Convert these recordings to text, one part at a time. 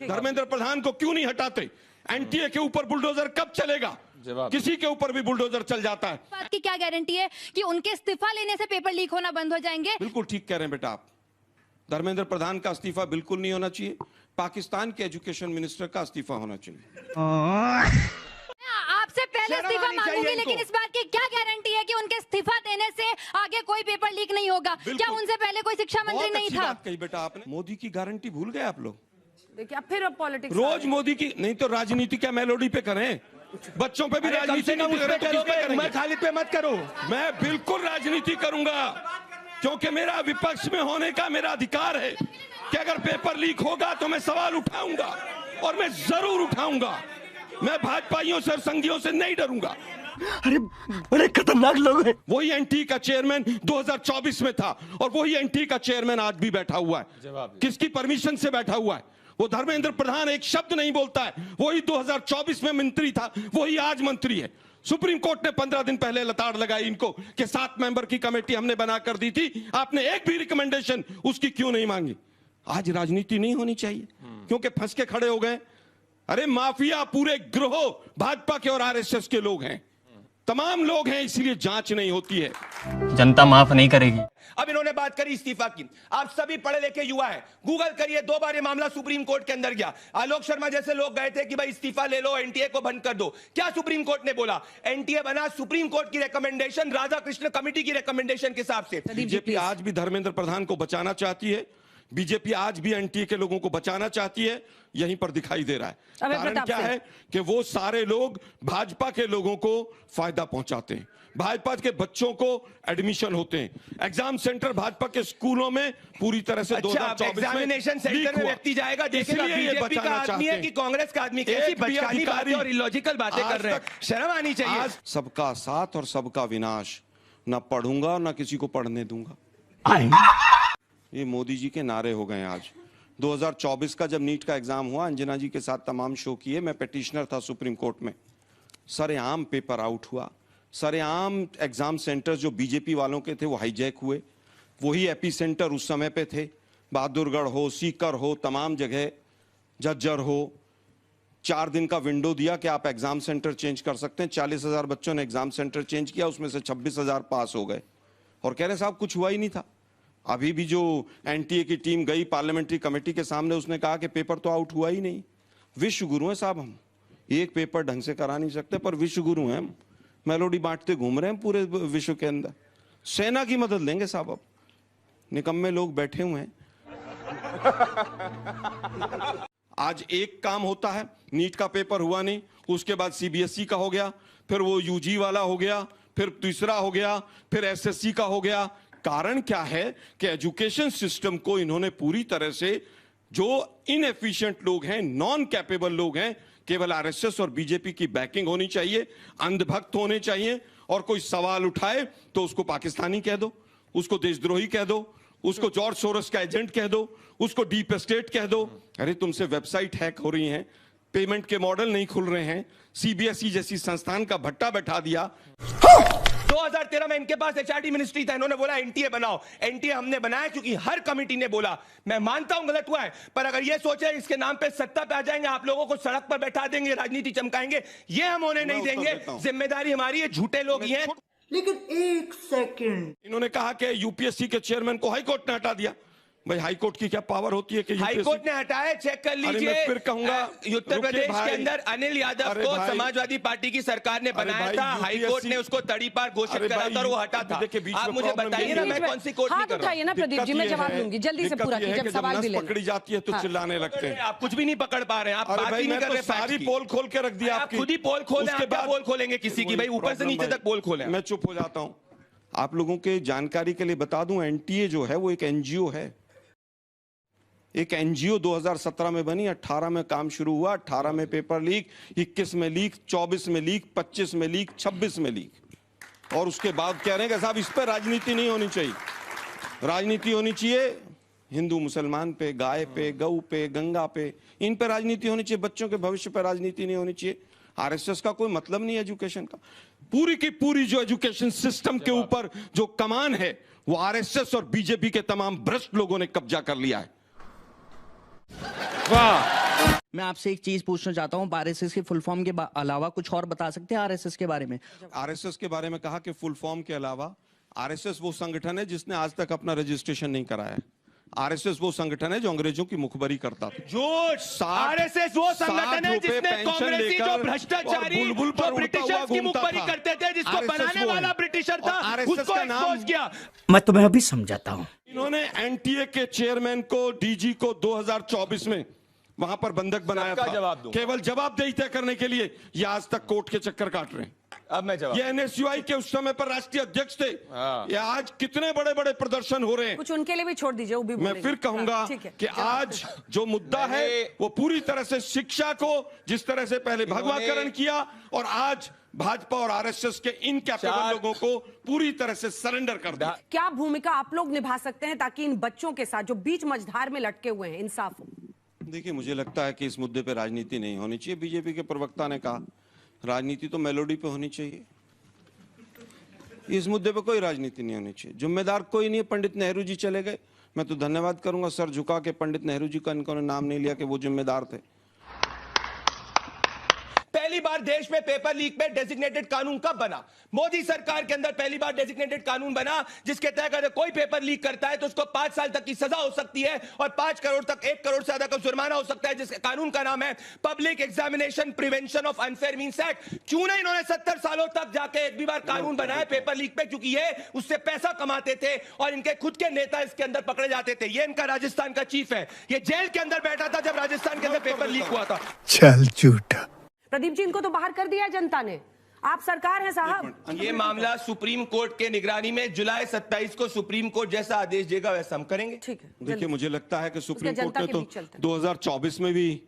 धर्मेंद्र प्रधान को क्यों नहीं हटाते? एनटीए के ऊपर बुलडोजर कब चलेगा? किसी के ऊपर भी बुलडोजर चल जाता है। बात की क्या गारंटी है कि उनके इस्तीफा लेने से पेपर लीक होना बंद हो जाएंगे? बिल्कुल ठीक कह रहे हैं बेटा आप। धर्मेंद्र प्रधान का इस्तीफा बिल्कुल नहीं होना चाहिए। पाकिस्तान के एजुकेशन मिनिस्टर का इस्तीफा होना चाहिए। आपसे पहले इस्तीफा मांगूंगी, लेकिन इस बात की क्या गारंटी है कि उनके इस्तीफा देने से आगे कोई पेपर लीक नहीं होगा? क्या उनसे पहले कोई शिक्षा मंत्री नहीं था? बात कही बेटा आपने। मोदी की गारंटी भूल गए आप लोग। देखिए अब फिर पॉलिटिक्स रोज मोदी की नहीं तो राजनीति क्या मेलोडी पे करें? बच्चों पे भी राजनीति नहीं करें। खालिद पे मत करो। मैं बिल्कुल राजनीति करूंगा, क्योंकि मेरा विपक्ष में होने का मेरा अधिकार है कि अगर पेपर लीक होगा तो मैं सवाल उठाऊंगा, और मैं जरूर उठाऊंगा। मैं भाजपाइयों से और संघियों से नहीं डरूंगा। अरे बड़े खतरनाक लोग हैं। वही एनटी का चेयरमैन 2024 में था और वही एनटी का चेयरमैन आज भी बैठा हुआ है। किसकी परमिशन से बैठा हुआ है? वो धर्मेंद्र प्रधान एक शब्द नहीं बोलता है। वही 2024 में मंत्री था, वही आज मंत्री है। सुप्रीम कोर्ट ने 15 दिन पहले लताड़ लगाई इनको कि 7 मेंबर की कमेटी हमने बनाकर दी थी, आपने एक भी रिकमेंडेशन उसकी क्यों नहीं मांगी? आज राजनीति नहीं होनी चाहिए क्योंकि फंस के खड़े हो गए। अरे माफिया पूरे गिरोह भाजपा के और आरएसएस के लोग हैं, तमाम लोग हैं, इसलिए जांच नहीं होती है। जनता माफ नहीं करेगी। अब इन्होंने बात करी इस्तीफा की। आप सभी पढ़े लिखे युवा हैं, गूगल करिए, 2 बार ये मामला सुप्रीम कोर्ट के अंदर गया। आलोक शर्मा जैसे लोग गए थे कि भाई इस्तीफा ले लो, एनटीए को बंद कर दो। क्या सुप्रीम कोर्ट ने बोला? एनटीए बना सुप्रीम कोर्ट की रिकमेंडेशन, राधा कृष्ण कमेटी की रिकमेंडेशन के हिसाब से। बीजेपी आज भी धर्मेंद्र प्रधान को बचाना चाहती है। बीजेपी आज भी एनटीए के लोगों को बचाना चाहती है। यहीं पर दिखाई दे रहा है। कारण क्या है कि वो सारे लोग भाजपा के लोगों को फायदा पहुंचाते हैं। भाजपा के बच्चों को एडमिशन होते हैं। एग्जाम सेंटर भाजपा के स्कूलों में पूरी तरह से 2024 में एग्जामिनेशन सेंटर में व्यक्ति जाएगा, देखेगा बीजेपी का आदमी है कि कांग्रेस का आदमी। कैसी बचकानी बातें और इलॉजिकल बातें कर रहे हैं, शर्म आनी चाहिए। आज सबका साथ और सबका विनाश, ना पढ़ूंगा ना किसी को पढ़ने दूंगा, ये मोदी जी के नारे हो गए आज। 2024 का जब नीट का एग्जाम हुआ, अंजना जी के साथ तमाम शो किए, मैं पिटिशनर था सुप्रीम कोर्ट में। सरेआम पेपर आउट हुआ, सरेआम एग्जाम सेंटर जो बीजेपी वालों के थे वो हाईजैक हुए। वही एपी सेंटर उस समय पे थे, बहादुरगढ़ हो, सीकर हो, तमाम जगह, झज्जर हो। 4 दिन का विंडो दिया कि आप एग्जाम सेंटर चेंज कर सकते हैं। 40,000 बच्चों ने एग्जाम सेंटर चेंज किया, उसमें से 26,000 पास हो गए। और कह रहे साहब कुछ हुआ ही नहीं था। अभी भी जो एनटीए की टीम गई पार्लियामेंट्री कमेटी के सामने, उसने कहा कि पेपर तो आउट हुआ ही नहीं। विश्व गुरु हैं साहब हम, एक पेपर ढंग से करा नहीं सकते, पर विश्व गुरु हैं हम। मेलोडी बांटते घूम रहे हैं पूरे विश्व के अंदर। सेना की मदद लेंगे साहब, अब निकम्मे लोग बैठे हुए हैं। आज एक काम होता है, नीट का पेपर हुआ नहीं, उसके बाद सीबीएसई का हो गया, फिर वो यूजी वाला हो गया, फिर तीसरा हो गया, फिर एसएससी का हो गया। कारण क्या है कि एजुकेशन सिस्टम को इन्होंने पूरी तरह से, जो इनएफिशिएंट लोग हैं, नॉन कैपेबल लोग हैं, केवल आरएसएस और बीजेपी की बैकिंग होनी चाहिए, अंधभक्त होने चाहिए, और कोई सवाल उठाए तो उसको पाकिस्तानी कह दो, उसको देशद्रोही कह दो, उसको जॉर्ज सोरोस का एजेंट कह दो, उसको डीप स्टेट कह दो। अरे तुमसे वेबसाइट हैक हो रही हैं, पेमेंट के मॉडल नहीं खुल रहे हैं, सीबीएसई जैसी संस्थान का भट्टा बैठा दिया। 2013 में इनके पास एचआरडी मिनिस्ट्री था, इन्होंने बोला एनटीए बनाओ। एनटीए हमने बनाया क्योंकि हर कमेटी ने बोला। मैं मानता हूं गलत हुआ है, पर अगर ये सोचे इसके नाम पे सत्ता पे आ जाएंगे, आप लोगों को सड़क पर बैठा देंगे, राजनीति चमकाएंगे, ये हम होने नहीं देंगे। जिम्मेदारी हमारी है, झूठे लोग ही हैं। लेकिन एक सेकंड, इन्होंने कहा कि यूपीएससी के चेयरमैन को हाईकोर्ट ने हटा दिया। भाई हाईकोर्ट की क्या पावर होती है कि हाईकोर्ट ने हटाया? चेक कर लीजिए। फिर कहूंगा उत्तर प्रदेश के अंदर अनिल यादव को समाजवादी पार्टी की सरकार ने बनाया था, हाईकोर्ट ने उसको तड़ीपार घोषित करा था और वो हटा था। आप मुझे बताइए ना, मैं कौन सी कोर्ट में कर रहा हूं? ना प्रदीप जी, मैं जवाब दूंगी, जल्दी से पूरा कीजिए, जब सवाल भी ले पकड़ी जाती है तो चिल्लाने लगते हैं। आप कुछ भी नहीं पकड़ पा रहे हैं, आप बात ही नहीं कर रहे। सारी पोल खोल के रख दिया, आप खुद ही पोल खोले, आप क्या पोल खोलेंगे किसी की? भाई ऊपर से नीचे तक पोल खोले। मैं चुप हो जाता हूं। आप लोगों के जानकारी के लिए बता दूं, एनटीए जो है वो एक एनजीओ है। एक एनजीओ 2017 में बनी, 18 में काम शुरू हुआ, 18 में पेपर लीक, 21 में लीक, 24 में लीक, 25 में लीक, 26 में लीक। और उसके बाद कह रहे हैं कि साहब इस पर राजनीति नहीं होनी चाहिए। राजनीति होनी चाहिए हिंदू मुसलमान पे, गाय पे, गऊ पे, गंगा पे, इन पे राजनीति होनी चाहिए, बच्चों के भविष्य पे राजनीति नहीं होनी चाहिए। आरएसएस का कोई मतलब नहीं एजुकेशन का। पूरी की पूरी जो एजुकेशन सिस्टम के ऊपर जो कमान है वो आरएसएस और बीजेपी के तमाम भ्रष्ट लोगों ने कब्जा कर लिया है। वाह। मैं आपसे एक चीज पूछना चाहता हूँ, आरएसएस की फुल फॉर्म के अलावा कुछ और बता सकते हैं आरएसएस के बारे में? आरएसएस के बारे में कहा कि फुल फॉर्म के अलावा आरएसएस वो संगठन है जिसने आज तक अपना रजिस्ट्रेशन नहीं कराया है। आरएसएस वो संगठन है जो अंग्रेजों की मुखबरी करता था। झूठ। आरएसएस वो संगठन है जिसने कांग्रेसी जो भ्रष्टाचारी जो ब्रिटिशर्स की मुखबरी करते थे, जिसको बनाने वाला ब्रिटिशर था, उसको एक्सपोज किया। मैं तुम्हें अभी समझाता हूँ। इन्होंने एनटीए के चेयरमैन को, डीजी को 2024 में वहां पर बंधक बनाया था। जवाब दूं। केवल जवाबदेही तय करने के लिए ये आज तक कोर्ट के चक्कर काट रहे हैं। अब मैं जवाब। ये एनएसयूआई के उस समय पर राष्ट्रीय अध्यक्ष थे। ये आज कितने बड़े बड़े प्रदर्शन हो रहे हैं। कुछ उनके लिए भी छोड़ दीजिए, वो भी मैं फिर कहूंगा कि आज जो मुद्दा है वो पूरी तरह से शिक्षा को, जिस तरह से पहले भगवाकरण किया और आज भाजपा और आरएसएस के इन कैपेबल लोगों को पूरी तरह से सरेंडर कर दिया। क्या भूमिका आप लोग निभा सकते हैं ताकि इन बच्चों के साथ जो बीच मझधार में लटके हुए हैं इंसाफ हो? देखिए, मुझे लगता है कि इस मुद्दे पे राजनीति नहीं होनी चाहिए। बीजेपी के प्रवक्ता ने कहा राजनीति तो मेलोडी पे होनी चाहिए। इस मुद्दे पे कोई राजनीति नहीं होनी चाहिए। जिम्मेदार कोई नहीं है। पंडित नेहरू जी चले गए, मैं तो धन्यवाद करूंगा सर झुका के पंडित नेहरू जी का इन्होंने नाम नहीं लिया कि वो जिम्मेदार थे। पहली बार देश में पेपर लीक में डेजिग्नेटेड कानून कब बना? मोदी सरकार के अंदर पहली बार डेजिग्नेटेड कानून बना, जिसके तहत अगर कोई पेपर लीक करता है तो उसको 5 साल तक की सजा हो सकती है और 5 करोड़ तक 1 करोड़ से ज्यादा का जुर्माना हो सकता है, जिसके कानून का नाम है public examination prevention of unfair means act. क्यों नहीं इन्होंने 70 सालों तक जाके एक भी बार कानून बनाया पेपर लीक पे? क्योंकि ये उससे पैसा कमाते थे और इनके खुद के नेता इसके अंदर पकड़े जाते थे। ये इनका राजस्थान का चीफ है, ये जेल के अंदर बैठा था जब राजस्थान के अंदर पेपर लीक हुआ था। चल झूठा। प्रदीप जी, इनको तो बाहर कर दिया जनता ने, आप सरकार है साहब। ये मामला सुप्रीम कोर्ट के निगरानी में जुलाई 27 को सुप्रीम कोर्ट जैसा आदेश देगा वैसा हम करेंगे। ठीक है। देखिए, मुझे लगता है कि सुप्रीम उसके कोर्ट ने जनता तो के बीच चलते हैं। 2024 में भी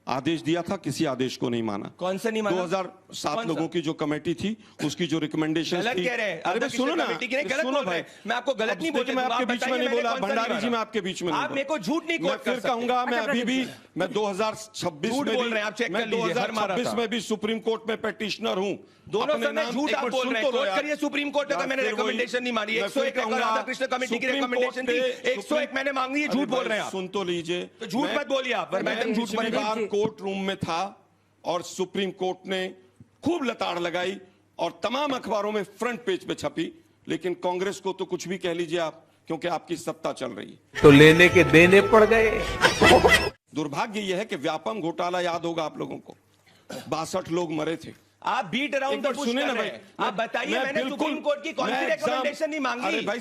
आदेश दिया था, किसी आदेश को नहीं माना। कौन सा नहीं माना? 2007 लोगों की जो कमेटी थी उसकी जो रिकमेंडेशन गलत थी। कह रहे हैं। अरे सुनो ना, गलत सुनो भाई, मैं आपको गलत नहीं बोल मैं आपके बीच में नहीं बोला, भंडारी जी मैं आपके बीच में नहीं आप बोला। मेरे को झूठ नहीं मैं कोट कर फिर सकते। कहूंगा, मैं अभी भी मैं 2026 झूठ में बोल भी रहे हैं, आप चेक मैं कर लीजिए, हर मारा 2026 था। में भी सुप्रीम कोर्ट में पेटिशनर हूँ। दोनों अपने समय नाम झूठ एक आप बार बोल सुन रहे तो हैं। लो कोट यार। करिए सुप्रीम कोर्ट का, मैंने फिर वही- रिकमेंडेशन नहीं मानी। मैं फिर 101 कहूंगा, राधाकृष्ण कमेटी की सुप्रीम रिकमेंडेशन कोर्ट थी, ने- 101 मैंने मांगी है। झूठ अरे बोल भाई, रहे हैं आप। सुन तो लीजिए। तो झूठ मत बोलिए आप, वरना एकदम झूठ पिछली बोल बार कोर्ट रूम में था और सुप्रीम कोर्ट ने खूब लताड़ लगाई और तमाम अखबारों में फ्रंट पेज पे छपी, लेकिन कांग्रेस को तो कुछ भी कह लीजिए आप, क्योंकि आपकी सत्ता चल रही है। तो लेने के देने पड़ गए। दुर्भाग्य यह है कि व्यापम घोटाला याद होगा आप लोगों को, 62 लोग मरे थे। आप बीट अराउंड द बुश सुने कर ना रहे भाई, हैं। आप बताइए, मैंने सुप्रीम कोर्ट की कौन सी रिकमेंडेशन नहीं मांगी? अरे भाई,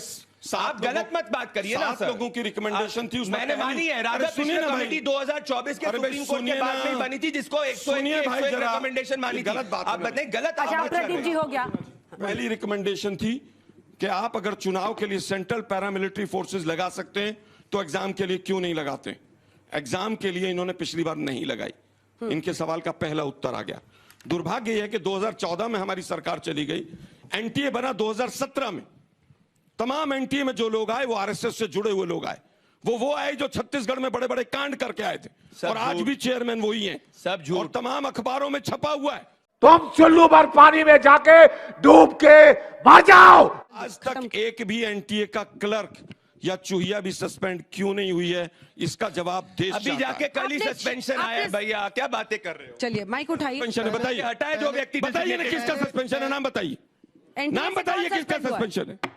आप गलत मत बात करिए ना सर। लोगों की रिकमेंडेशन थी, उसमें मैंने मानी है। राधाकृष्ण कमेटी 2024 के सुप्रीम कोर्ट के बाद में बनी थी, जिसको 101 रिकमेंडेशन मानी थी। गलत बात आप बताइए, गलत अच्छा, प्रदीप जी हो गया। पहली रिकमेंडेशन थी कि आप अगर चुनाव के लिए सेंट्रल पैरामिलिट्री फोर्सेस लगा सकते हैं तो एग्जाम के लिए क्यों नहीं लगाते? एग्जाम के लिए इन्होंने पिछली बार नहीं लगाई। इनके सवाल का पहला उत्तर आ गया। दुर्भाग्य यह है कि 2014 में हमारी सरकार चली गई, एनटीए बना 2017 में। तमाम एनटीए में जो लोग आए वो आरएसएस से जुड़े हुए लोग आए। वो आए जो छत्तीसगढ़ में बड़े बड़े कांड करके आए थे और आज भी चेयरमैन वही हैं। सब झूठ। और तमाम अखबारों में छपा हुआ है। तुम चुल्लू भर पानी में जाके डूब के मर जाओ। आज तक एक भी एनटीए का क्लर्क या चूहिया भी सस्पेंड क्यों नहीं हुई है, इसका जवाब देश अभी चाहता जाके है। कल ही आपने- सस्पेंशन आया है भैया, क्या बातें कर रहे हो? चलिए माइक उठाइए। सस्पेंशन है, बताइए। हटाए जो व्यक्ति बताइए ना किसका सस्पेंशन है, नाम बताइए। एनटीए नाम से बताइए कौन किसका suspend हुआ है? सस्पेंशन है।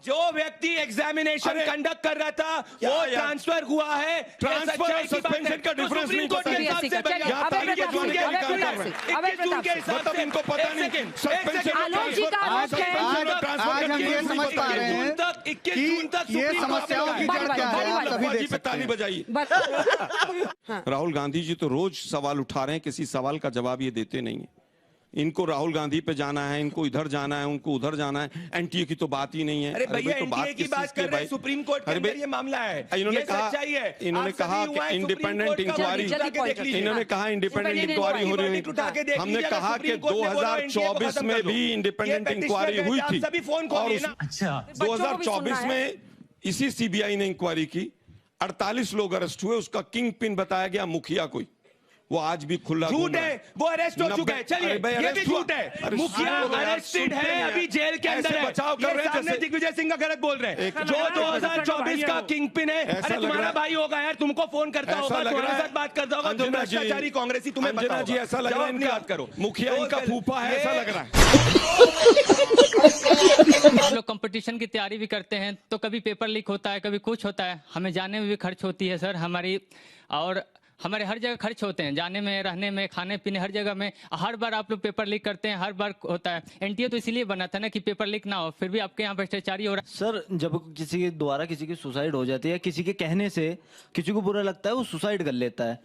जो व्यक्ति एग्जामिनेशन अरे, कंडक्ट कर रहा था क्या वो यार? ट्रांसफर हुआ है। ट्रांसफर और सस्पेंशन का डिफरेंस नहीं पता है। CBSE का, चलिए, अभय प्रताप सिंह, अभय प्रताप सिंह, अभय प्रताप सिंह। मतलब इनको पता नहीं सस्पेंशन आलोक जी का आरोप है। आज हम ये समझ पा रहे हैं कि ये समस्याओं की जड़ क्या है, आप सभी देख सकते ताली हैं। बजाइए। हाँ। राहुल गांधी जी तो रोज सवाल उठा रहे हैं, किसी सवाल का जवाब ये देते नहीं है। इनको राहुल गांधी पे जाना है, इनको इधर जाना है, उनको उधर जाना है। एनटीए की तो बात ही नहीं है। अरे भैया, तो एनटीए की किस बात चीज़ की कर रहे भाई? हैं, सुप्रीम कोर्ट के अरे अंदर भाई, ये मामला है। इन्होंने ये कहा, सच्चाई है। इन्होंने आप कहा सभी हुआ है, कि सुप्रीम इंडिपेंडेंट कोर्ट का इंक्वायरी, जल्दी point रखिए। इन्होंने कहा इंडिपेंडेंट इंक्वायरी हो रही उठा के है। देख हमने लीजिए, कहा सुप्रीम कि कोर्ट ने बोला एनटीए को 2024 खत्म में कर दो। भी इंडिपेंडेंट ये इंक्वायरी petitioner हुई भेजा, थी आप सभी फोन और खोलिए ना। अच्छा, बच्चों को भी सुनना 2024 है। में इसी सीबीआई ने इंक्वायरी की, 48 लोग अरेस्ट हुए। उसका किंग पिन बताया गया मुखिया कोई, वो आज भी खुला झूठ है, वो अरेस्ट हो चुका है। चलिए, ये भी झूठ है। मुखिया अरेस्टेड है, अभी जेल के अंदर है। ये सामने दिग्विजय सिंह का गलत बोल रहे हैं। जो 2024 का किंग पिन है, अरे तुम्हारा भाई होगा यार, तुमको फोन करता होगा, तुम्हारे साथ बात करता होगा, तुम भ्रष्टाचारी कांग्रेसी, तुम्हें पता होगा। जी ऐसा लग रहा है, बात करो, मुखिया इनका फूफा है, ऐसा लग रहा है। हम लोग कंपटीशन की तैयारी भी करते हैं तो कभी पेपर लीक होता है, कभी कुछ होता है, हमें जाने में भी खर्च होती है सर हमारी, और हमारे हर जगह खर्च होते हैं, जाने में, रहने में, खाने पीने, हर जगह में। हर बार आप लोग पेपर लीक करते हैं, हर बार होता है। एनटीए तो इसीलिए बना था ना कि पेपर लीक ना हो, फिर भी आपके यहाँ भ्रष्टाचारी हो रहा है। सर जब किसी के द्वारा किसी की सुसाइड हो जाती है, किसी के कहने से किसी को बुरा लगता है, वो सुसाइड कर लेता है,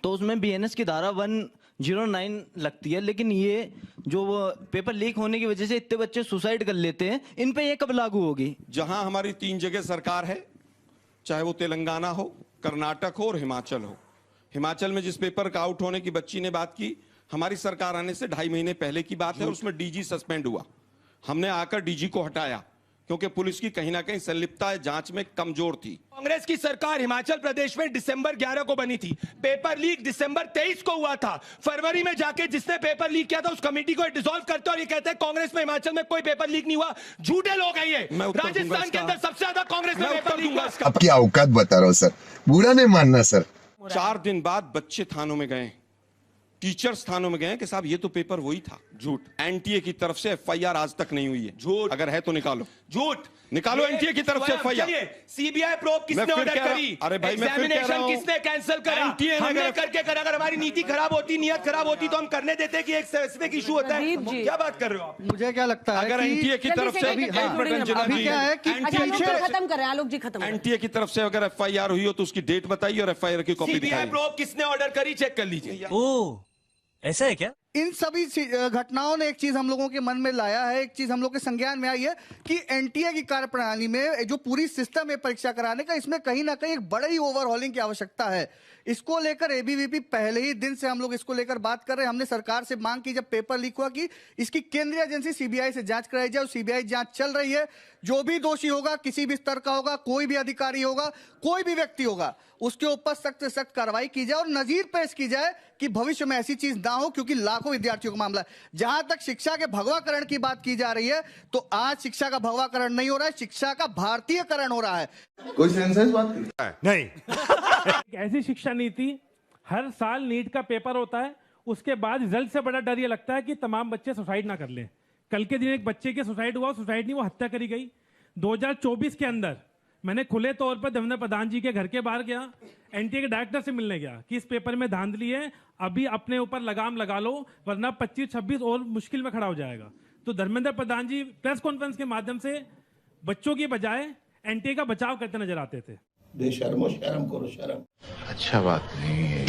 तो उसमें बीएनएस की धारा 109 लगती है। लेकिन ये जो पेपर लीक होने की वजह से इतने बच्चे सुसाइड कर लेते हैं, इन पे ये कब लागू होगी? जहां हमारी 3 जगह सरकार है, चाहे वो तेलंगाना हो, कर्नाटक हो और हिमाचल हो। हिमाचल में जिस पेपर का आउट होने की बच्ची ने बात की, हमारी सरकार आने से 2.5 महीने पहले की बात है, और उसमें डीजी सस्पेंड हुआ। हमने आकर डीजी को हटाया क्योंकि पुलिस की कहीं ना कहीं संलिप्तता जांच में कमजोर थी। कांग्रेस की सरकार हिमाचल प्रदेश में दिसंबर 11 को बनी थी, पेपर लीक दिसंबर 23 को हुआ था। फरवरी में जाके जिसने पेपर लीक किया था उस कमेटी को डिसॉल्व करते और ये कहते हैं कांग्रेस में हिमाचल में कोई पेपर लीक नहीं हुआ। झूठे लोग हैं ये। राजस्थान के अंदर सबसे ज्यादा कांग्रेस में पेपर लीक हुआ। आपकी औकात बता रहा हूँ सर, बुरा नहीं मानना सर। 4 दिन बाद बच्चे थानों में गए, टीचर्स थानों में गए कि साहब ये तो पेपर वही था। झूठ। एनटीए की तरफ से एफआईआर आज तक नहीं हुई है। झूठ। अगर है तो निकालो। झूठ। निकालो एनटीए की तरफ से एफआईआर। सीबीआई प्रोब किसने ऑर्डर करी? अरे भाई मैं फिर कह रहा हूं, किसने कैंसिल करा? हमने करके करा। अगर हमारी नीति खराब होती, नियत खराब होती तो हम करने देते कि एक स्पेसिफिक इशू होता है। क्या बात कर रहे हो आप? मुझे क्या लगता है अगर एनटीए की तरफ से अभी क्या है कि खत्म करें आलोक जी, खत्म करें। एनटीए की तरफ से अगर एफआईआर हुई हो तो उसकी डेट बताइए और एफआईआर की कॉपी सीबीआई दिखाइए। प्रोब किसने ऑर्डर करी, चेक कर लीजिए। ओह, ऐसा है क्या? इन सभी घटनाओं ने एक चीज हम लोगों के मन में लाया है, एक चीज हम लोग के संज्ञान में आई है कि एनटीए की कार्यप्रणाली में जो पूरी सिस्टम है परीक्षा कराने का, इसमें कहीं ना कहीं एक बड़ी ही ओवरहॉलिंग की आवश्यकता है। इसको लेकर एबीवीपी पहले ही दिन से हम लोग इसको लेकर बात कर रहे हैं। हमने सरकार से मांग की जब पेपर लीक हुआ कि इसकी केंद्रीय एजेंसी सीबीआई से जांच कराई जाए, और सीबीआई जांच चल रही है। जो भी दोषी होगा, किसी भी स्तर का होगा, कोई भी अधिकारी होगा, कोई भी व्यक्ति होगा, उसके ऊपर सख्त से सख्त कार्रवाई की जाए और नजीर पेश की जाए कि भविष्य में ऐसी चीज ना हो, क्योंकि लाखों विद्यार्थियों का मामला है। जहां तक शिक्षा के भगवाकरण की बात की जा रही है, तो आज शिक्षा का भगवाकरण नहीं हो रहा है, शिक्षा का भारतीयकरण हो रहा है। कोई सेंसेस बात नहीं। ऐसी शिक्षा नीति, हर साल नीट का पेपर होता है, उसके बाद रिजल्ट से बड़ा डर ये लगता है कि तमाम बच्चे सुसाइड ना कर लें। कल के दिन एक बच्चे के सुसाइड हुआ, सुसाइड नहीं, वो हत्या करी गई। 2024 के अंदर मैंने खुले तौर पर देवेंद्र प्रधान जी के घर के बाहर गया, एनटीए के डायरेक्टर से मिलने गया कि इस पेपर में धांधली है, अभी अपने ऊपर लगाम लगा लो वरना 25-26 और मुश्किल में खड़ा हो जाएगा। तो धर्मेंद्र प्रधान जी प्रेस कॉन्फ्रेंस के माध्यम से बच्चों की बजाय एनटीए का बचाव करते नजर आते थे। बेशर्मो शर्म करो शर्म। अच्छा बात नहीं है।